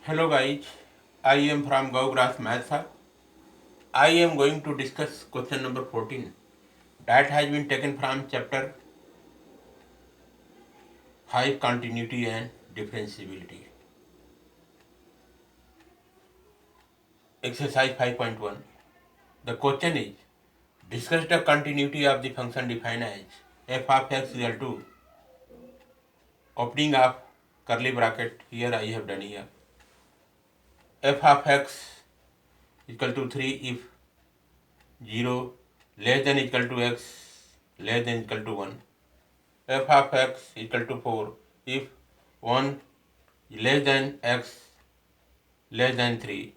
Hello guys, I am from Gaugrass Maths. I am going to discuss question number 14 that has been taken from chapter 5 continuity and differentiability. Exercise 5.1. The question is discuss the continuity of the function defined as f of x equal to opening of curly bracket. Here I have done here f of x equal to 3 if 0 less than equal to x less than equal to 1, f of x equal to 4 if 1 less than x less than 3,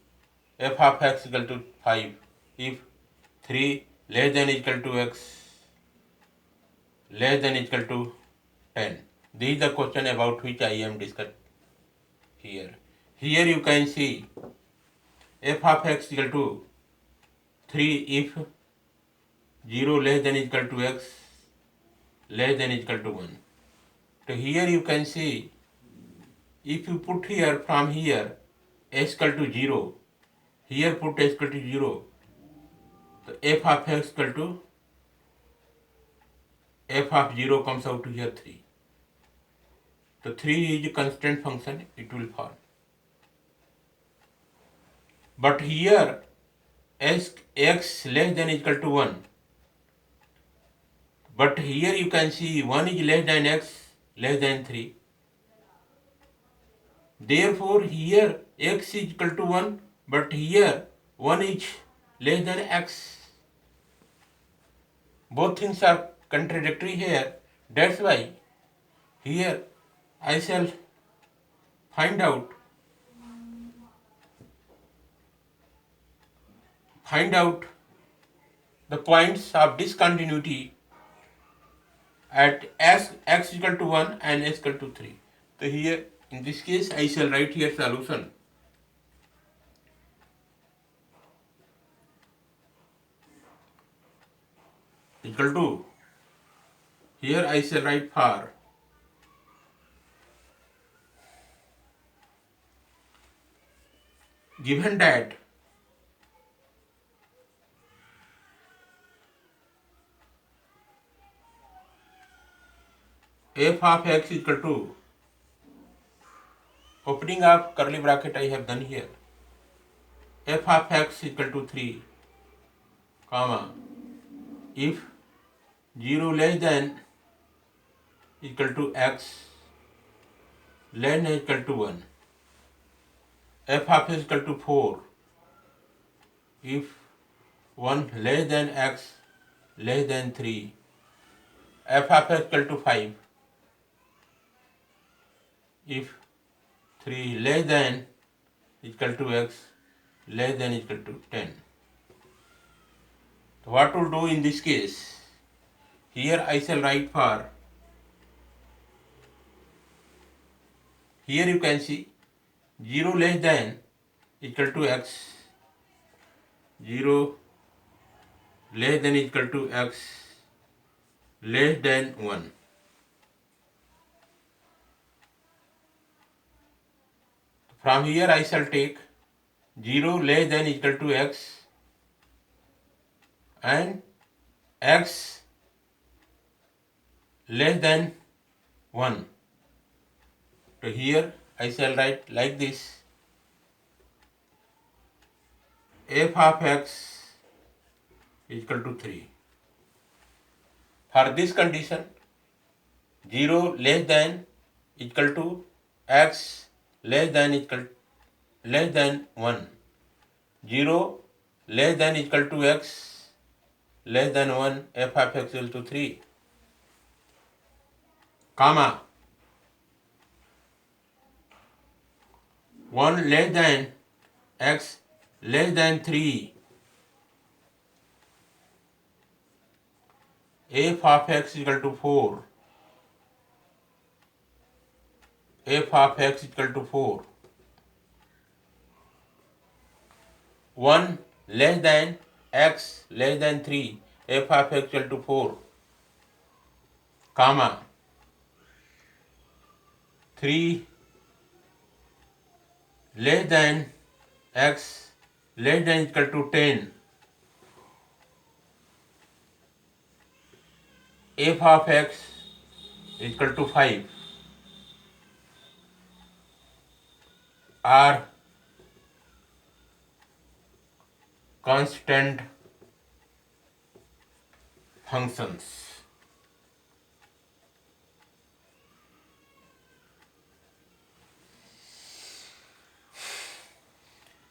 f of x equal to 5 if 3 less than equal to x less than equal to 10. This is the question about which I am discussed here. Here you can see f of x equal to 3 if 0 less than equal to x less than equal to 1. So here you can see if you put here from here s equal to 0, here put s equal to 0, so f of x equal to f of 0 comes out to here 3. So 3 is a constant function, it will fall. But here x less than equal to 1. But here you can see 1 is less than x less than 3. Therefore here x is equal to 1, but here 1 is less than x. Both things are contradictory here. That's why here I shall find out the points of discontinuity at x equal to 1 and s equal to 3. So here in this case I shall write here solution. Equal to, here I shall write for given that f of x equal to opening of curly bracket I have done here, f of x equal to 3 comma if 0 less than equal to x less than equal to 1, f of x equal to 4 if 1 less than x less than 3, f of x equal to 5 if 3 less than equal to x less than equal to 10. So what to do in this case? Here I shall write for, here you can see 0 less than equal to x, 0 less than equal to x less than 1. From here I shall take 0 less than equal to x and x less than 1. So here I shall write like this, f of x equal to 3. For this condition 0 less than equal to x less than 1, 0 less than equal to x less than 1, f of x equal to 3, comma 1 less than x less than 3, f of x equal to 4, f of x equal to 4, 1 less than x less than 3, f of x equal to 4, comma 3 less than x less than equal to 10, f of x is equal to 5 are constant functions.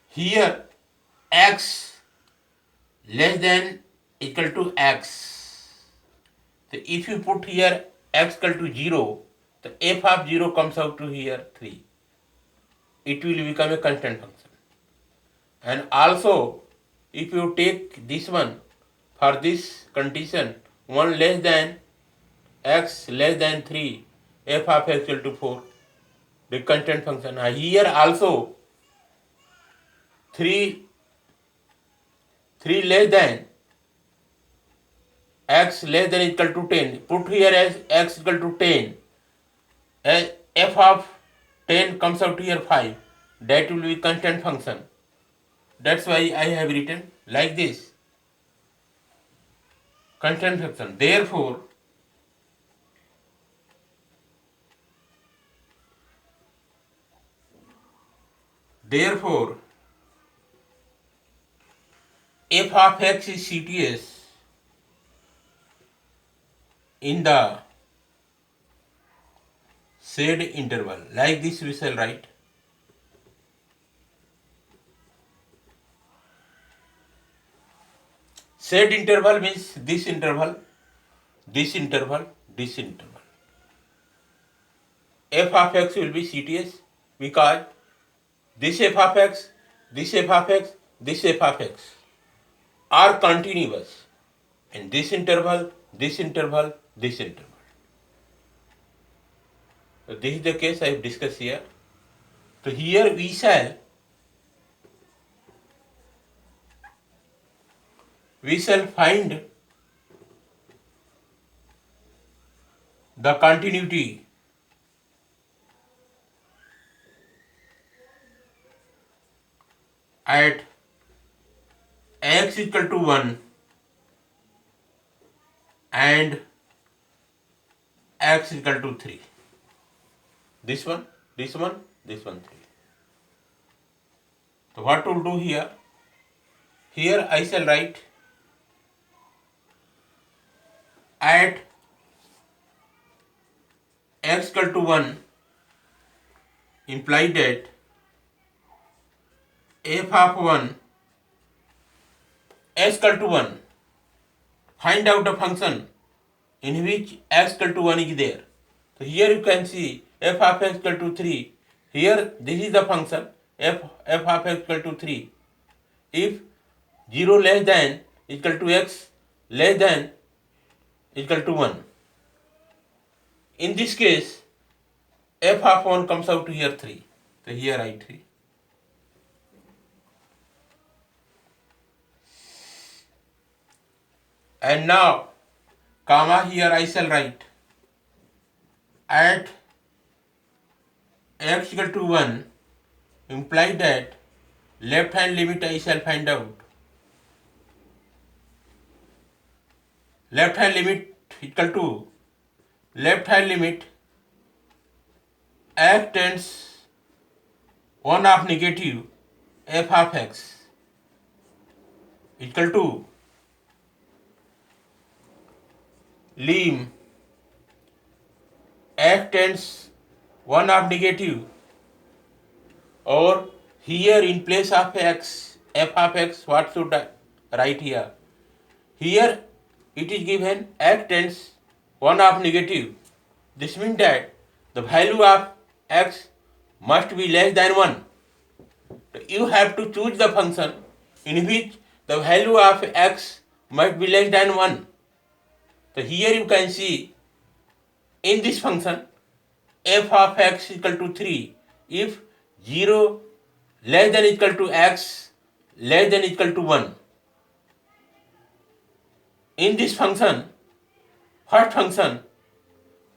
Here x less than equal to x. So if you put here x equal to 0, the f of 0 comes out to here 3. It will become a constant function. And also if you take this one for this condition 1 less than x less than 3, f of x equal to 4, the constant function. Here also 3 less than x less than equal to 10. Put here as x equal to 10. F of 10 comes out here 5. That will be constant function. That's why I have written like this. Constant function. Therefore, f of x is CTS in the said interval. Like this we shall write. Said interval means this interval, this interval, this interval. F of x will be CTS because this f of x, this f of x, this f of x are continuous in this interval, this interval, this interval. So this is the case I have discussed here. So here we shall find the continuity at x equal to 1 and x equal to 3. This one, this one, this one, 3. So what to do here? Here I shall write at x equal to 1 imply that f of 1 x equal to 1, find out the function in which x equal to 1 is there. So here you can see f of x equal to 3. Here this is the function f of x equal to 3. If 0 less than equal to x less than equal to 1. In this case, f of 1 comes out to here 3. So here I 3. And now, comma here I shall write at x equal to 1 imply that left hand limit I shall find out. Left hand limit equal to left hand limit x tends 1 of negative f of x equal to lim x tends 1 of negative, or here in place of x, f of x, what should I write here? Here it is given x tends 1 of negative. This means that the value of x must be less than 1. You have to choose the function in which the value of x must be less than 1. So here you can see in this function f of x equal to 3 if 0 less than equal to x less than equal to 1. In this function, first function,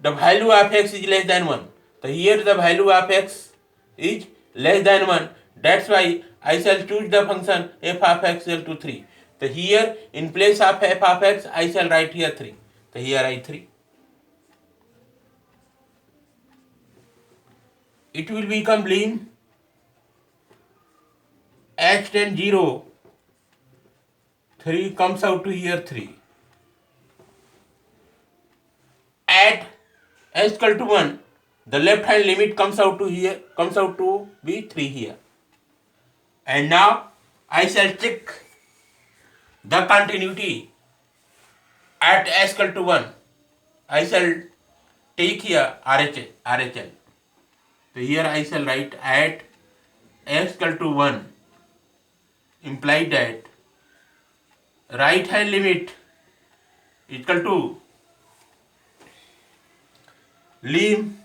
the value of x is less than 1. So here the value of x is less than 1. That's why I shall choose the function f of x equal to 3. So here in place of f of x I shall write here 3. So here I 3. It will become lim h tends 0, 3 comes out to here 3. At s equal to 1, the left hand limit comes out to be 3 here. And now I shall check the continuity at s equal to 1. I shall take here RHL. So here I shall write at s equal to 1 imply that right hand limit equal to lim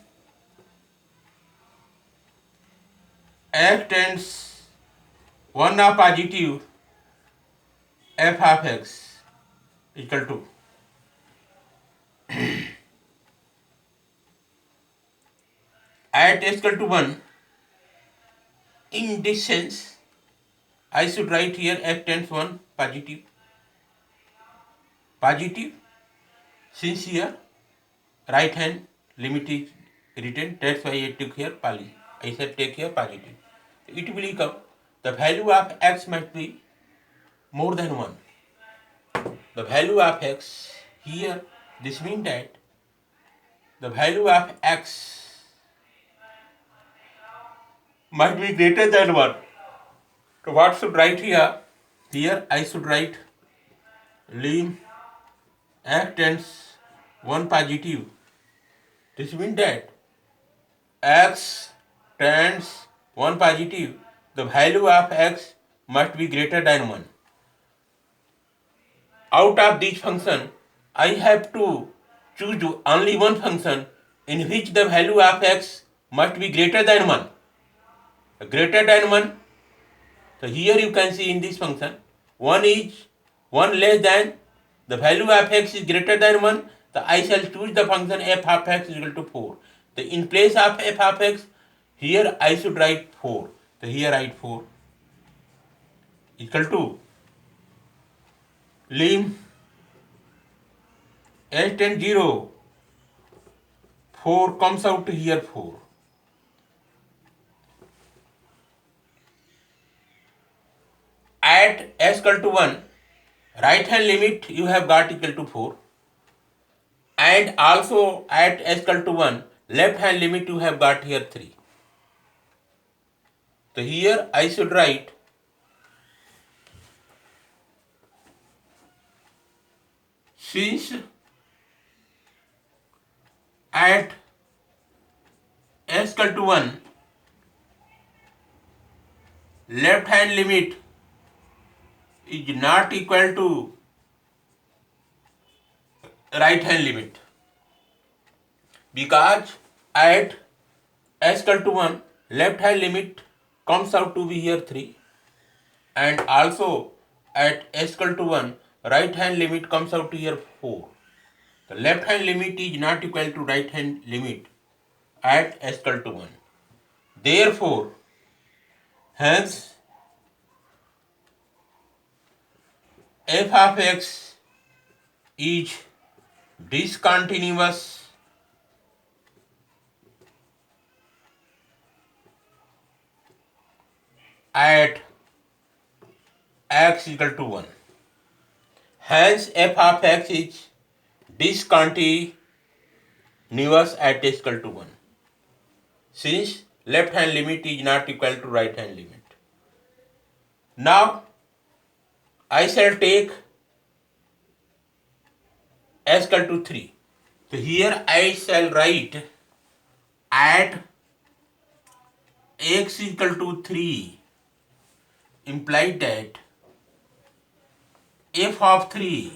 f tends 1 of positive f of x equal to at s equal to 1. In this sense I should write here f tends 1 positive since here right hand limit is written, that's why I took here I said take here positive. It will become the value of x must be more than 1. The value of x here, this means that the value of x must be greater than 1. So what should write here? Here I should write lim f tends 1 positive. This means that x tends 1 positive, the value of x must be greater than 1. Out of this function, I have to choose only one function in which the value of x must be greater than 1. Greater than 1. So here you can see in this function, 1 less than, the value of x is greater than 1, so I shall choose the function f of x is equal to 4. So in place of f of x, here I should write 4. So here write 4 equal to lim h tends 0, 4 comes out to here 4. At s equal to 1, right hand limit you have got equal to 4. And also at s equal to 1, left hand limit you have got here 3. So here I should write since at s equal to 1, left hand limit is not equal to right hand limit, because at s equal to 1, left hand limit comes out to be here 3, and also at s equal to 1, right hand limit comes out to here 4. The left hand limit is not equal to right hand limit at s equal to 1. Therefore, hence f of x is discontinuous at x equal to 1. Hence f of x is discontinuous at x equal to 1, since left hand limit is not equal to right hand limit. Now I shall take s equal to 3. So here I shall write at x equal to 3 implied that f of 3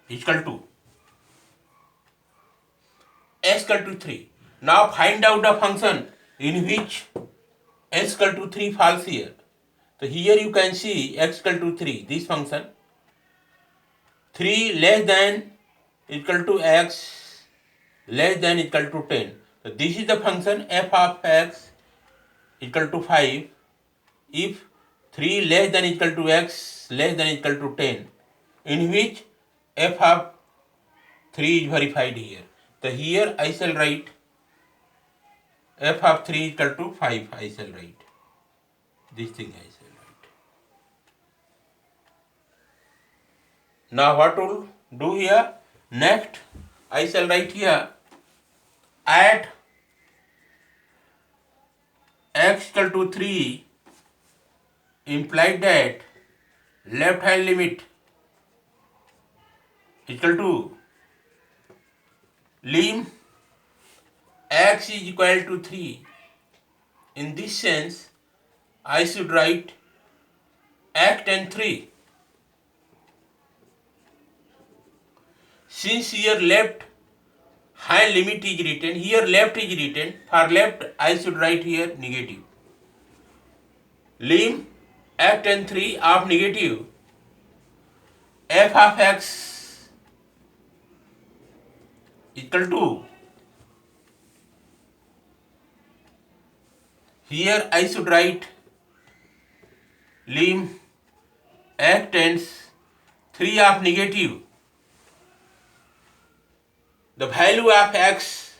is equal to s equal to 3. Now find out the function in which s equal to 3 falls here. So here you can see x equal to 3, this function, 3 less than equal to x less than equal to 10. So this is the function f of x equal to 5 if 3 less than equal to x less than equal to 10, in which f of 3 is verified here. So here I shall write f of 3 equal to 5. I shall write this thing. I shall write. Now what to do here? Next I shall write here at x equal to 3 implied that left hand limit equal to lim x is equal to 3. In this sense, I should write x and 3. Since here left hand limit is written, here left is written, for left I should write here negative. Lim x and 3 of negative f of x equal to, here I should write lim x tends 3 of negative. The value of x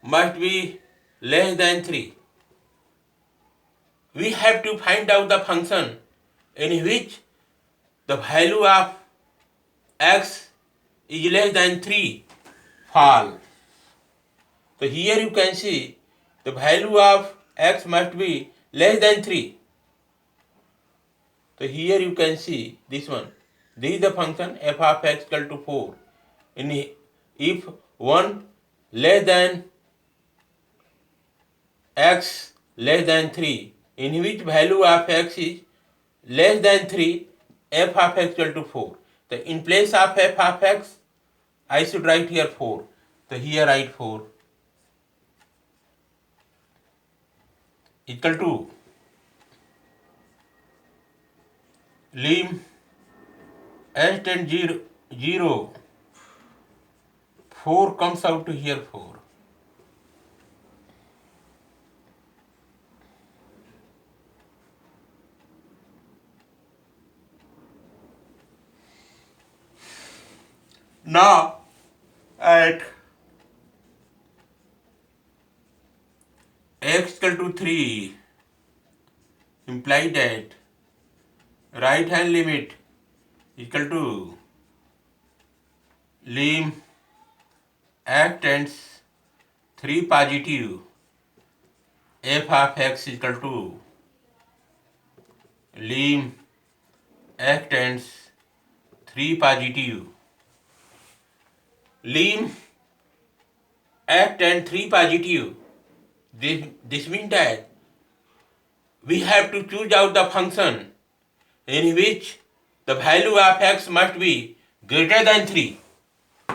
must be less than 3. We have to find out the function in which the value of x is less than 3 fall. So here you can see the value of x must be less than 3. So here you can see this one. This is the function f of x equal to 4. If 1 less than x less than 3, in which value of x is less than 3, f of x equal to 4. So in place of f of x, I should write here 4. So here write 4 equal to lim s tends 0, 4 comes out to here 4. Now at x equal to 3 imply that right hand limit equal to lim x tends 3 positive f of x equal to lim x tends 3 positive. Lim x tends 3 positive. This means that we have to choose out the function in which the value of x must be greater than 3.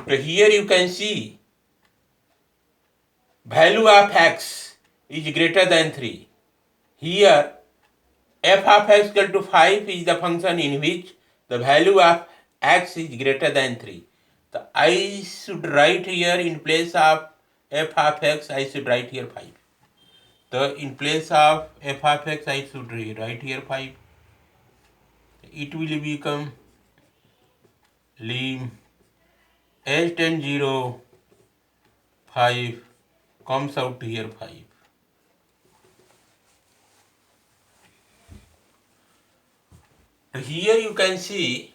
So here you can see value of x is greater than 3. Here f of x equal to 5 is the function in which the value of x is greater than 3. So I should write here in place of f of x, I should write here 5. So in place of f of x, I should write here 5. It will become lim s tends 0, 5 comes out here 5. So here you can see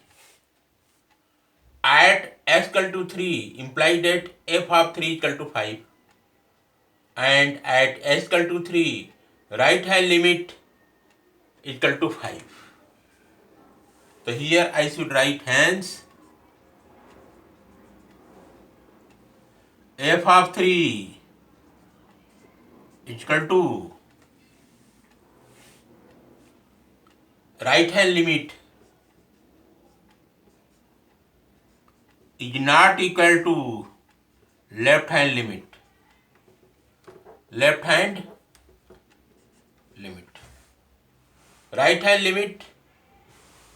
at x equal to 3 implies that f of 3 equal to 5, and at x equal to 3 right hand limit equal to 5. So here I should write hence f of 3 equal to right hand limit is not equal to left hand limit. Left hand limit. Right hand limit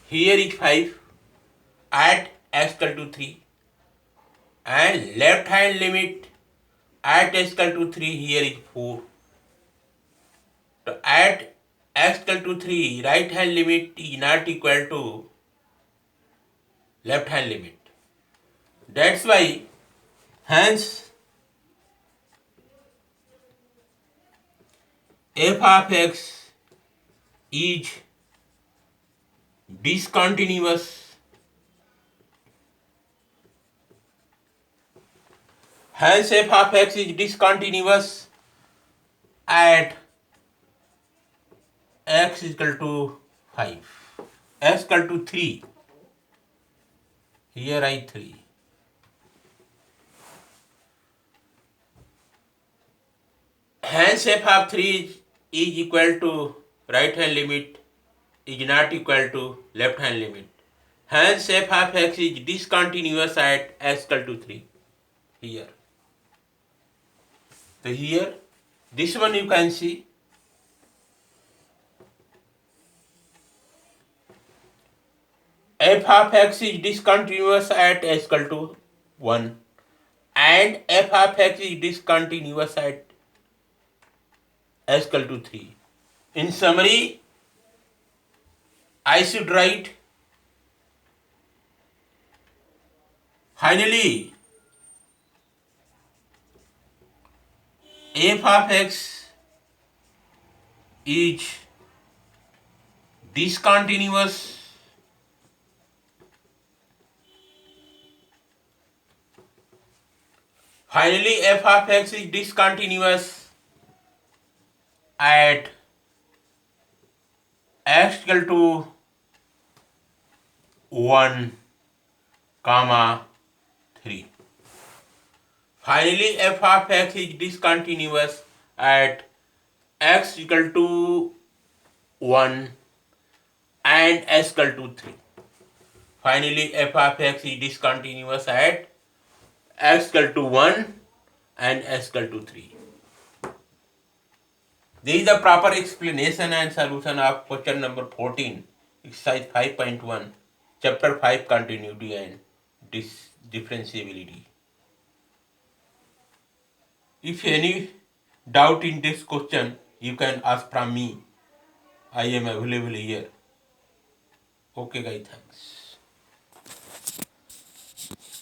here is 5 at x equal to 3, and left hand limit at x equal to 3 here is 4. So at x equal to 3, right hand limit is not equal to left hand limit. That's why, hence, f of x is discontinuous. Hence, f of x is discontinuous at x is equal to 5. X equal to 3. Here I 3. Hence, f of 3 is equal to right hand limit is not equal to left hand limit. Hence, f of x is discontinuous at x equal to 3. Here. So here, this one you can see. F of x is discontinuous at x equal to 1 and f of x is discontinuous at x equal to 3. In summary, I should write finally f of x is discontinuous f of x is discontinuous at x equal to 1, 3. Finally, f of x is discontinuous at x equal to 1 and s equal to 3. Finally, f of x is discontinuous at x equal to 1 and s equal to 3. This is the proper explanation and solution of question number 14, exercise 5.1, chapter 5, continuity and differentiability. If any doubt in this question, you can ask from me. I am available here. Okay guys, thanks.